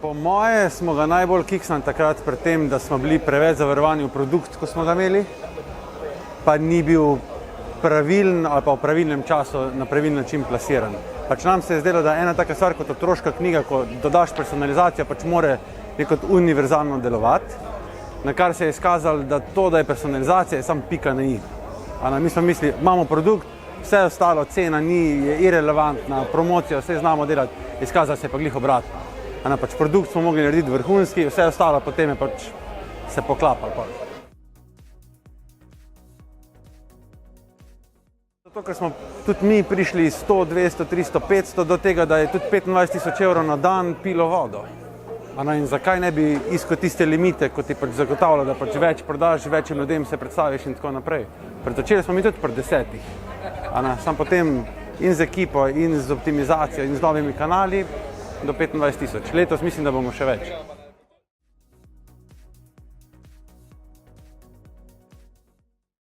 Po moje smo ga najbolj kiksnali takrat pred tem, da smo bili preveč zavarovani v produkt, ko smo ga imeli, pa ni bil pravilen ali pa v pravilnem času na pravilen način plasiran. Pač nam se je zdelo, da ena taka stvar kot otroška knjiga, ko dodaš personalizacijo, pač more nekot univerzalno delovati, na kar se je izkazalo, da to, da je personalizacija, je samo pika na i. Mi smo mislili, imamo produkt, vse ostalo, cena ni, je irelevantna, promocija, vse znamo delati, izkazalo se je pa glih obratno. Pač produkt smo mogli narediti vrhunski, vse ostalo potem je pač se poklapalo. Zato, ker smo tudi mi prišli 100, 200, 300, 500 do tega, da je tudi 25.000 evrov na dan pilo vodo. In zakaj ne bi iskal tiste limite, ko ti pač zagotavlja, da pač več prodaš, večjim ljudem se predstaviš in tako naprej. Začeli smo mi tudi pri 10. Sam potem in z ekipo, in z optimizacijo, in z novimi kanali do 25.000. Letos mislim, da bomo še več.